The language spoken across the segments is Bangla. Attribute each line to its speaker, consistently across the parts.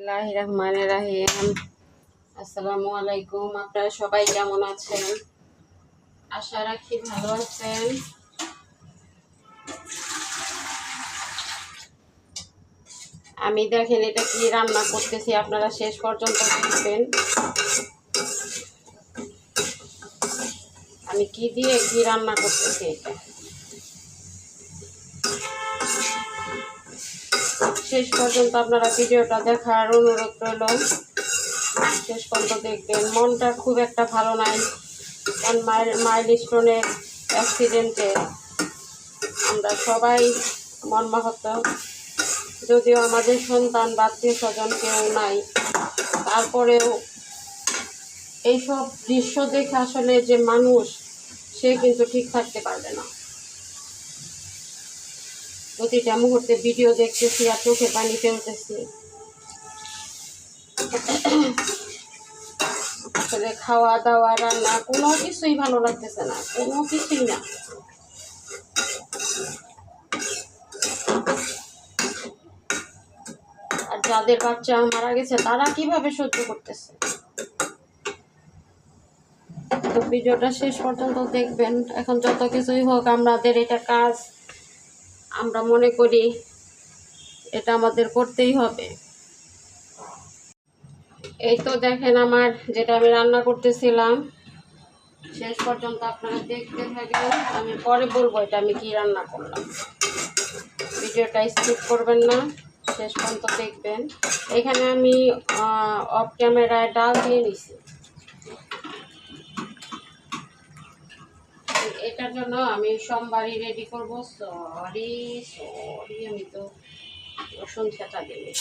Speaker 1: বিসমিল্লাহির রহমানির রহিম। আসসালামু আলাইকুম। আপনারা সবাই কেমন আছেন? আশা রাখি ভালো আছেন। আমি দেখেন এটা কি রান্না করতেছি, আপনারা শেষ পর্যন্ত দেখবেন আমি কি দিয়ে কি রান্না করতেছি। এটা শেষ পর্যন্ত আপনারা ভিডিওটা দেখার অনুরোধ রইল। শেষ পর্যন্ত দেখবেন। মনটা খুব একটা ভালো নাই, কারণ মাইলস্টোনের অ্যাক্সিডেন্টে আমরা সবাই মর্মাহত। যদিও আমাদের সন্তান বা আত্মীয় স্বজন কেউ নাই, তারপরেও এইসব দৃশ্য দেখে আসলে যে মানুষ সে কিন্তু ঠিক থাকতে পারবে না। প্রতিটা মুহূর্তে ভিডিও দেখতেছি আর চোখে পানি ফেলতেছি। আসলে খাওয়া দাওয়া রান্না কোনো কিছুই ভালো লাগতেছে না, কোনো কিছুই না। আর যাদের বাচ্চা মারা গেছে তারা কিভাবে সহ্য করতেছে। তো ভিডিওটা শেষ পর্যন্ত দেখবেন। এখন যত কিছুই হোক, আমাদের এটা কাজ, আমরা মনে করি এটা আমাদের করতেই হবে। এই তো দেখেন আমার যেটা আমি রান্না করতেছিলাম, শেষ পর্যন্ত আপনারা দেখতে থাকেন। আমি পরে বলবো এটা আমি কি রান্না করলাম। ভিডিওটা স্কিপ করবেন না, শেষ পর্যন্ত দেখবেন। এখানে আমি অফ ক্যামেরায় ডাল দিয়ে নিছি। এটার জন্য আমি সোমবারই রেডি করবো। সরি আমি তো রসুন ছেঁচা দেবে।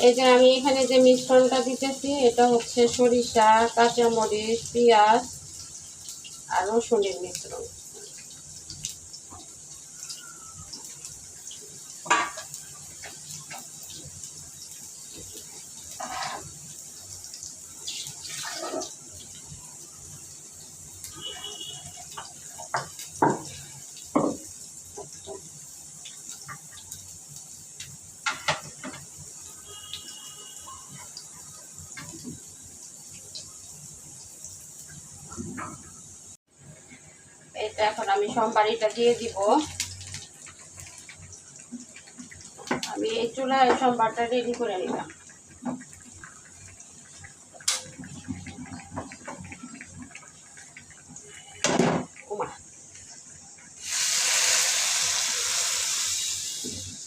Speaker 1: এই যে আমি এখানে যে মিশ্রণটা দিতেছি, এটা হচ্ছে সরিষা, কাঁচামরিচ, পেঁয়াজ আর রসুনের মিশ্রণ। এটা এখন আমি সোমবারিটা দিয়ে দিব। আমি এই চুলায় সোমবারটা রেডি করে নিলাম।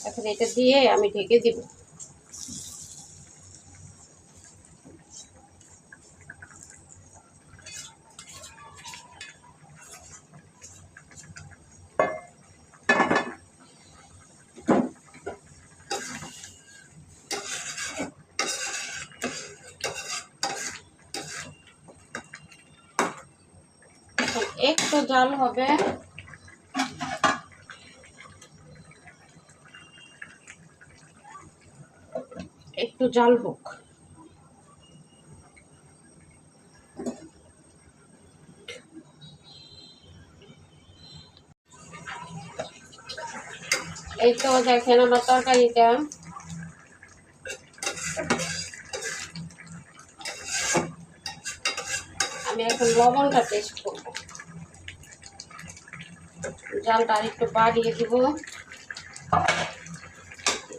Speaker 1: এখন এটা দিয়ে আমি ঢেকে দিব। একটু জাল হবে, একটু জাল হোক। এই তো দেখেন আমার তরকারিটা আমি এখন লবণটা টেস্ট করবো। জালটা আর একটু বাড়িয়ে দিব,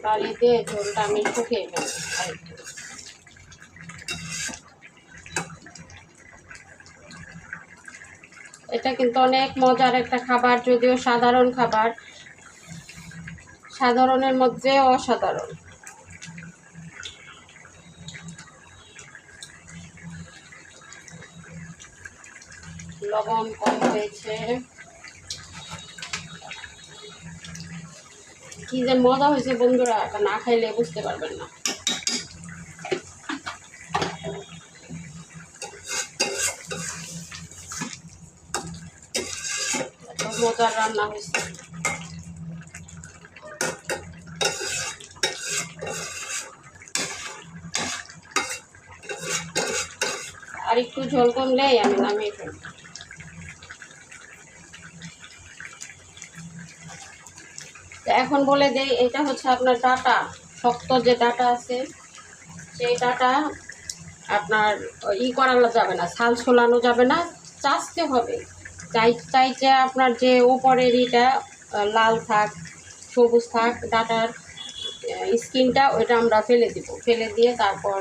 Speaker 1: বাড়িয়ে দিয়ে ঝোলটা আমি শুকিয়ে ফেলবো আরেকটু। এটা কিন্তু অনেক মজার একটা খাবার, যদিও সাধারণ খাবার, সাধারণের মধ্যে অসাধারণ। লবণ কম হয়েছে, কি যে মজা হয়েছে বন্ধুরা, এটা না খাইলে বুঝতে পারবেন না। এত মজার রান্না হয়েছে। আর একটু ঝোল কমলেই আমি নামিয়ে ফেলব। এখন বলে দেই, এটা হচ্ছে আপনার ডাটা, শক্ত যে ডাটা আছে সেই ডাটা আপনার করানো যাবে না, ছাল ছোলানো যাবে না, চাচতে হবে। চাইতে আপনার যে উপরের ইটা লাল থাক সবুজ থাক ডাটার স্কিনটা, ওইটা আমরা ফেলে দিব। ফেলে দিয়ে তারপর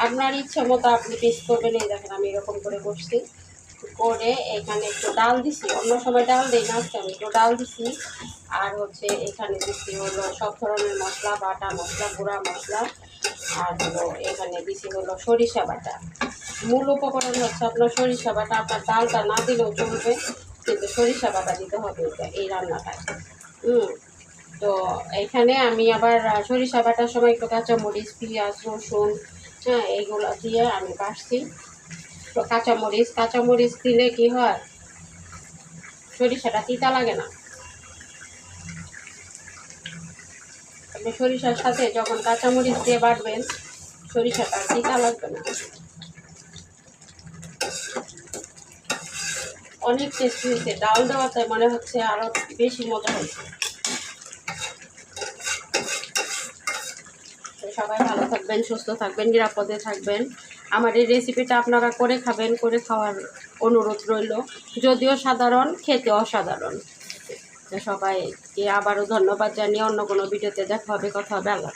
Speaker 1: আপনার ইচ্ছা মতো আপনি পিস করবেন। এই দেখেন আমি এরকম করে বসছি, করে এখানে একটু ডাল দিছি, অন্য সময় ডাল দিই না, আমি একটু ডাল দিছি। আর হচ্ছে এখানে দিচ্ছি হলো সব ধরনের মশলা, বাটা মশলা, গুঁড়া মশলা, আর হলো এখানে দিচ্ছি হলো সরিষা বাটা। মূল উপকরণ হচ্ছে আপনার সরিষা বাটা। আপনার ডালটা না দিলেও চলবে, কিন্তু সরিষা বাটা দিতে হবে এটা এই রান্নাটায়। তো এখানে আমি আবার সরিষা বাটার সময় একটু কাঁচামরিচ, পেঁয়াজ, রসুন, হ্যাঁ এইগুলো দিয়ে আমি বাটছি। তো কাঁচামরিচ দিলে কি হয়, সরিষাটা তিতা লাগে না। আপনি সরিষার সাথে যখন কাঁচামরিচ দিয়ে বাটবেন, সরিষাটা তিতা লাগবে না। অনেক টেস্টি হয়েছে, ডাল দেওয়াতে মনে হচ্ছে আরো বেশি মজা হয়েছে। সবাই ভালো থাকবেন, সুস্থ থাকবেন, নিরাপদে থাকবেন। আমার এই রেসিপিটা আপনারা করে খাবেন, করে খাওয়ার অনুরোধ রইল। যদিও সাধারণ, খেতে অসাধারণ। সবাইকে আবারও ধন্যবাদ জানিয়ে অন্য কোনো ভিডিওতে দেখা হবে, কথা হবে। আল্লাহ।